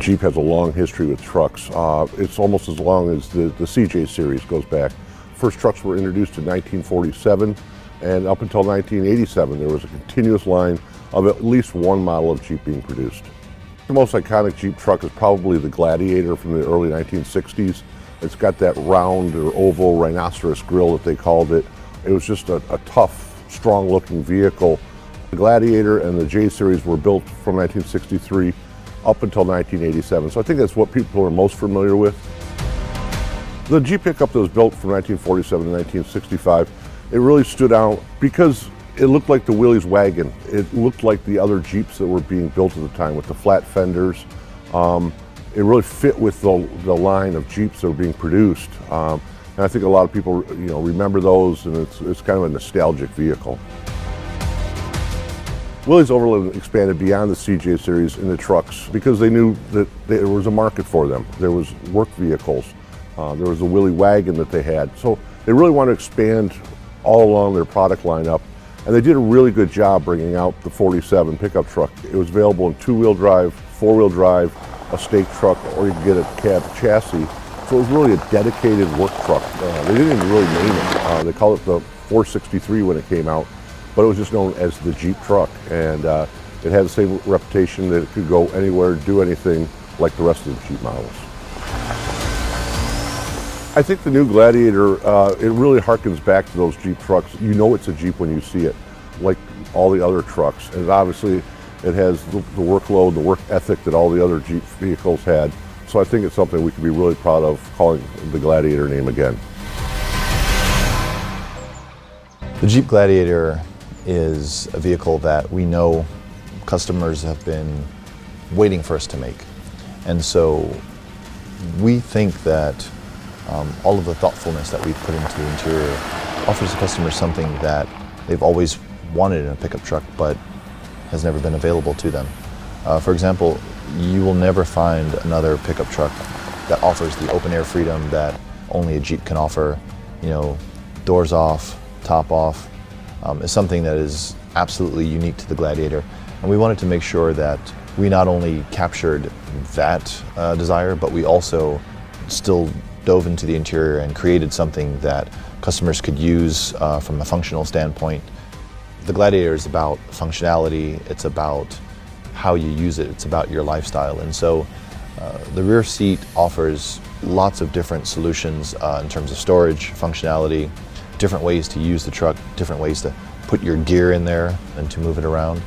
Jeep has a long history with trucks. It's almost as long as the CJ series goes back. First trucks were introduced in 1947, and up until 1987 there was a continuous line of at least one model of Jeep being produced. The most iconic Jeep truck is probably the Gladiator from the early 1960s. It's got that round or oval rhinoceros grille that they called it. It was just a tough, strong-looking vehicle. The Gladiator and the J series were built from 1963 up until 1987, so I think that's what people are most familiar with. The Jeep pickup that was built from 1947 to 1965, it really stood out because it looked like the Willys wagon. It looked like the other Jeeps that were being built at the time with the flat fenders. It really fit with the line of Jeeps that were being produced. And I think a lot of people remember those, and it's kind of a nostalgic vehicle. Willys Overland expanded beyond the CJ series in the trucks because they knew that there was a market for them. There was work vehicles. There was a Willy wagon that they had. So they really wanted to expand all along their product lineup. And they did a really good job bringing out the 47 pickup truck. It was available in two-wheel drive, four-wheel drive, a stake truck, or you could get a cab chassis. So it was really a dedicated work truck. They didn't even really name it. They called it the 463 when it came out, but it was just known as the Jeep truck. And it had the same reputation that it could go anywhere, do anything like the rest of the Jeep models. I think the new Gladiator, it really harkens back to those Jeep trucks. You know it's a Jeep when you see it, like all the other trucks. And obviously it has the workload, the work ethic that all the other Jeep vehicles had. So I think it's something we can be really proud of calling the Gladiator name again. The Jeep Gladiator is a vehicle that we know customers have been waiting for us to make. And so we think that all of the thoughtfulness that we've put into the interior offers the customer something that they've always wanted in a pickup truck but has never been available to them. For example, you will never find another pickup truck that offers the open air freedom that only a Jeep can offer. Doors off, top off. Is something that is absolutely unique to the Gladiator. And we wanted to make sure that we not only captured that desire, but we also still dove into the interior and created something that customers could use from a functional standpoint. The Gladiator is about functionality, it's about how you use it, it's about your lifestyle. And so the rear seat offers lots of different solutions in terms of storage, functionality, different ways to use the truck, different ways to put your gear in there and to move it around.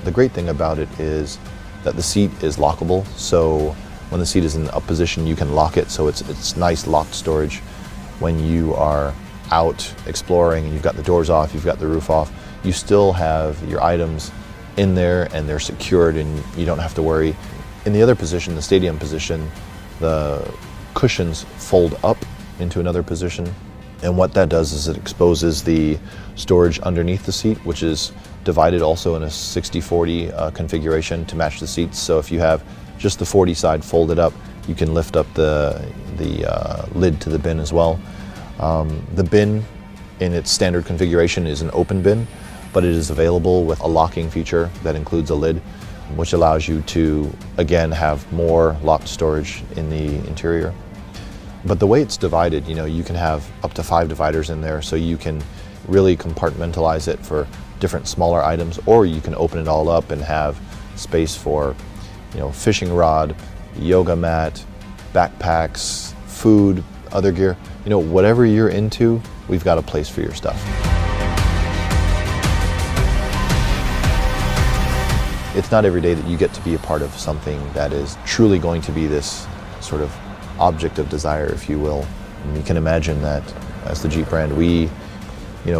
The great thing about it is that the seat is lockable, so when the seat is in up position you can lock it, so it's nice locked storage. When you are out exploring and you've got the doors off, you've got the roof off, you still have your items in there and they're secured and you don't have to worry. In the other position, the stadium position, the cushions fold up into another position. And what that does is it exposes the storage underneath the seat, which is divided also in a 60-40 configuration to match the seats. So if you have just the 40 side folded up, you can lift up the lid to the bin as well. The bin in its standard configuration is an open bin, but it is available with a locking feature that includes a lid, which allows you to, again, have more locked storage in the interior. But the way it's divided, you can have up to 5 dividers in there, so you can really compartmentalize it for different smaller items, or you can open it all up and have space for, fishing rod, yoga mat, backpacks, food, other gear. Whatever you're into, we've got a place for your stuff. It's not every day that you get to be a part of something that is truly going to be this sort of object of desire, if you will. And you can imagine that as the Jeep brand, we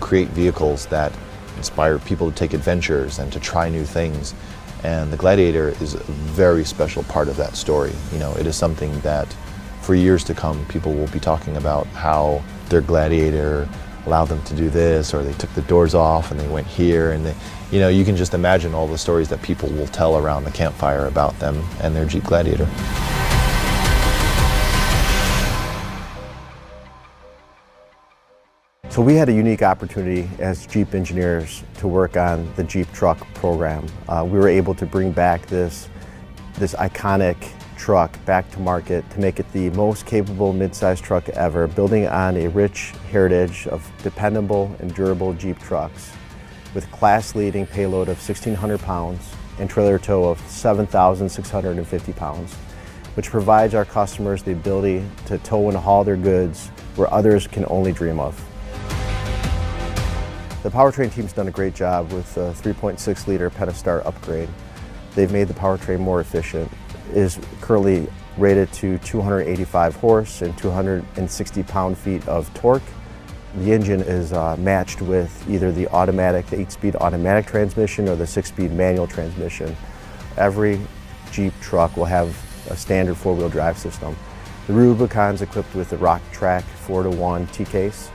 create vehicles that inspire people to take adventures and to try new things. And the Gladiator is a very special part of that story. It is something that for years to come, people will be talking about how their Gladiator allowed them to do this, or they took the doors off and they went here, and you can just imagine all the stories that people will tell around the campfire about them and their Jeep Gladiator. So we had a unique opportunity as Jeep engineers to work on the Jeep truck program. We were able to bring back this iconic truck back to market to make it the most capable midsize truck ever, building on a rich heritage of dependable and durable Jeep trucks with class-leading payload of 1,600 pounds and trailer tow of 7,650 pounds, which provides our customers the ability to tow and haul their goods where others can only dream of. The Powertrain team's done a great job with the 3.6-liter Pentastar upgrade. They've made the powertrain more efficient. It is currently rated to 285 horse and 260 pound-feet of torque. The engine is matched with either the 8-speed automatic transmission or the 6-speed manual transmission. Every Jeep truck will have a standard 4-wheel drive system. The Rubicon's equipped with the Rock Track 4-to-1 T-case.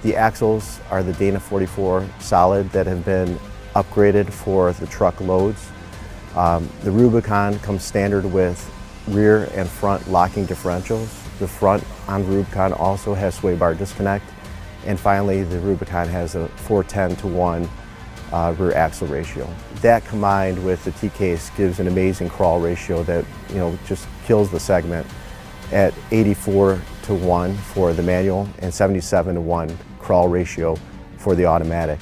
The axles are the Dana 44 solid that have been upgraded for the truck loads. The Rubicon comes standard with rear and front locking differentials. The front on Rubicon also has sway bar disconnect. And finally, the Rubicon has a 4:10-to-1 rear axle ratio. That combined with the T-case gives an amazing crawl ratio that just kills the segment at 84:1 for the manual and 77:1 crawl ratio for the automatic.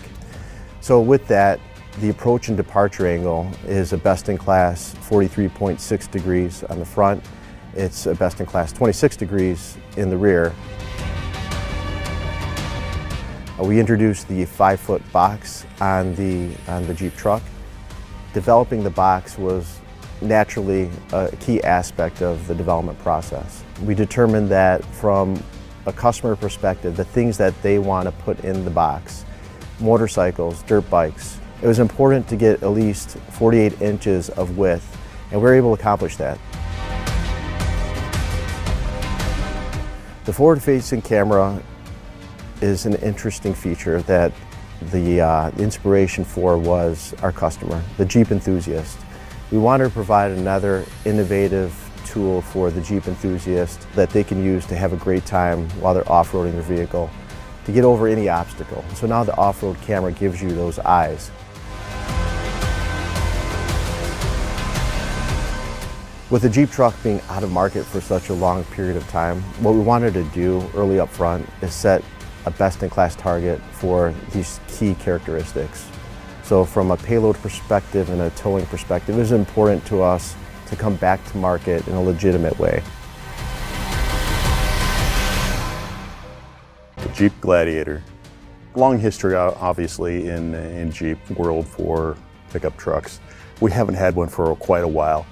So with that, the approach and departure angle is a best-in-class 43.6 degrees on the front. It's a best-in-class 26 degrees in the rear. We introduced the 5-foot box on the Jeep truck. Developing the box was naturally a key aspect of the development process. We determined that from a customer perspective, the things that they want to put in the box, motorcycles, dirt bikes, it was important to get at least 48 inches of width, and we were able to accomplish that. The forward-facing camera is an interesting feature that the inspiration for was our customer, the Jeep enthusiast. We wanted to provide another innovative tool for the Jeep enthusiast that they can use to have a great time while they're off-roading their vehicle, to get over any obstacle. So now the off-road camera gives you those eyes. With the Jeep truck being out of market for such a long period of time, what we wanted to do early up front is set a best-in-class target for these key characteristics. So from a payload perspective and a towing perspective, it was important to us to come back to market in a legitimate way. The Jeep Gladiator. Long history, obviously, in Jeep world for pickup trucks. We haven't had one for quite a while.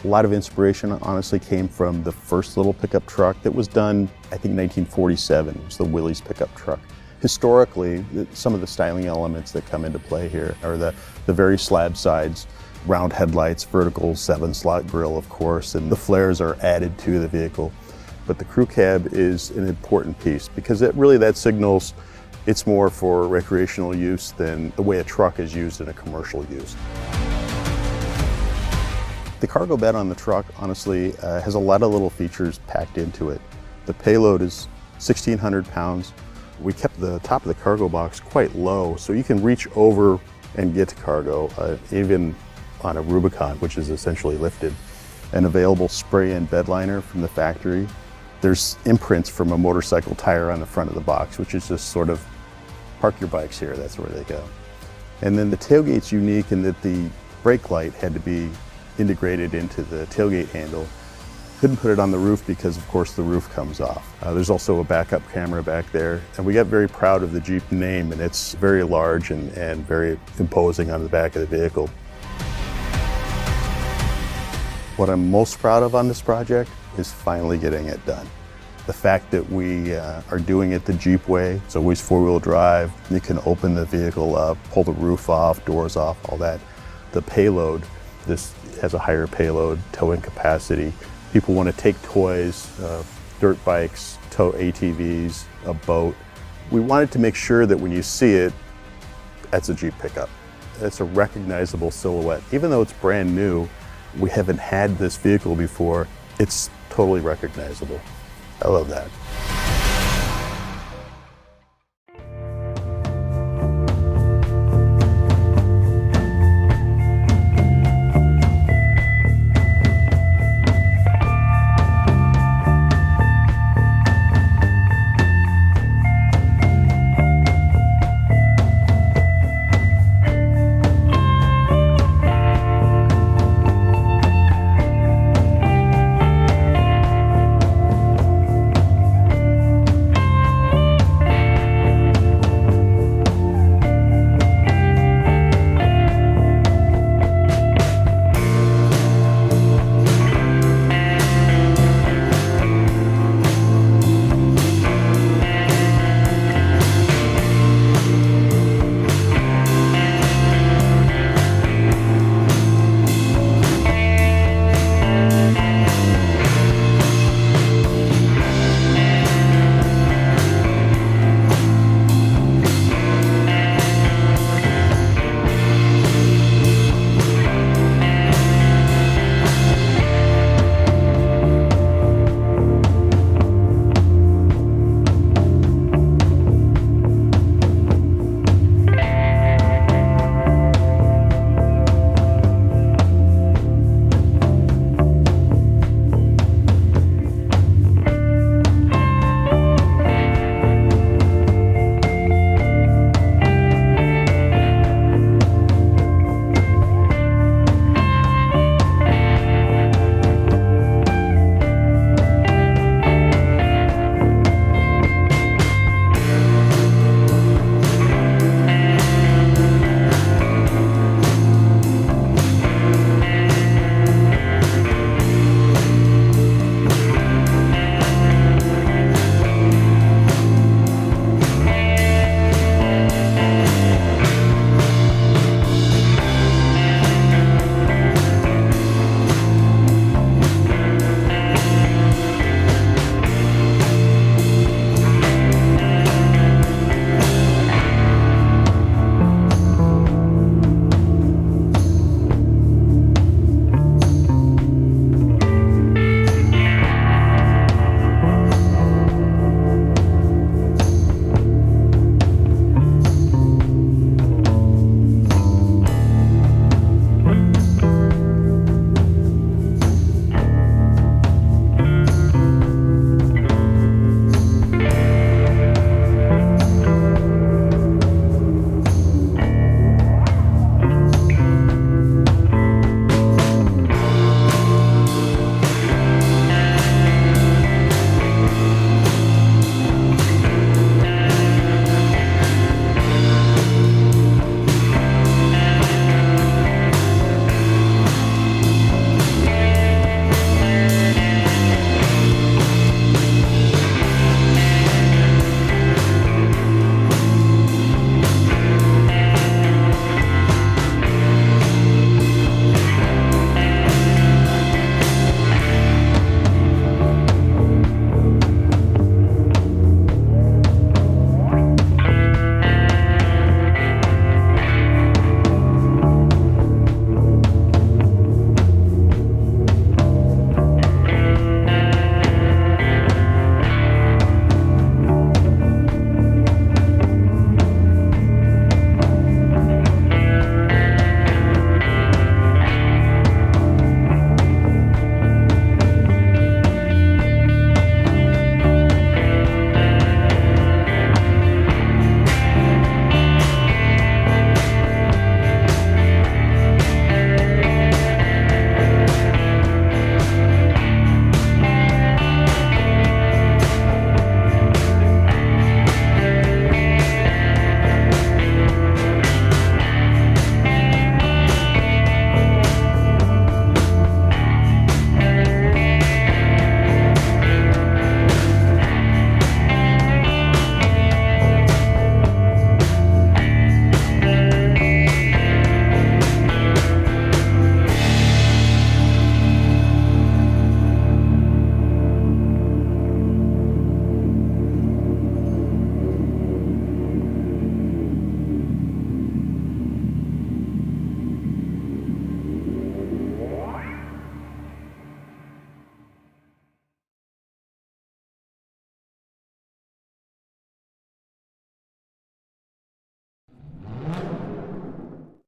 A lot of inspiration, honestly, came from the first little pickup truck that was done, I think, 1947. It was the Willys pickup truck. Historically, some of the styling elements that come into play here are the very slab sides, round headlights, vertical 7-slot grille, of course, and the flares are added to the vehicle. But the crew cab is an important piece because that signals it's more for recreational use than the way a truck is used in a commercial use. The cargo bed on the truck, honestly, has a lot of little features packed into it. The payload is 1,600 pounds. We kept the top of the cargo box quite low, so you can reach over and get to cargo, even on a Rubicon, which is essentially lifted. An available spray-in bed liner from the factory. There's imprints from a motorcycle tire on the front of the box, which is just sort of, park your bikes here, that's where they go. And then the tailgate's unique in that the brake light had to be integrated into the tailgate handle. Couldn't put it on the roof because, of course, the roof comes off. There's also a backup camera back there, and we got very proud of the Jeep name, and it's very large and very imposing on the back of the vehicle. What I'm most proud of on this project is finally getting it done. The fact that we are doing it the Jeep way, it's always 4-wheel drive, you can open the vehicle up, pull the roof off, doors off, all that. The payload, this has a higher payload, towing capacity. People want to take toys, dirt bikes, tow ATVs, a boat. We wanted to make sure that when you see it, that's a Jeep pickup. It's a recognizable silhouette. Even though it's brand new, we haven't had this vehicle before, it's totally recognizable. I love that.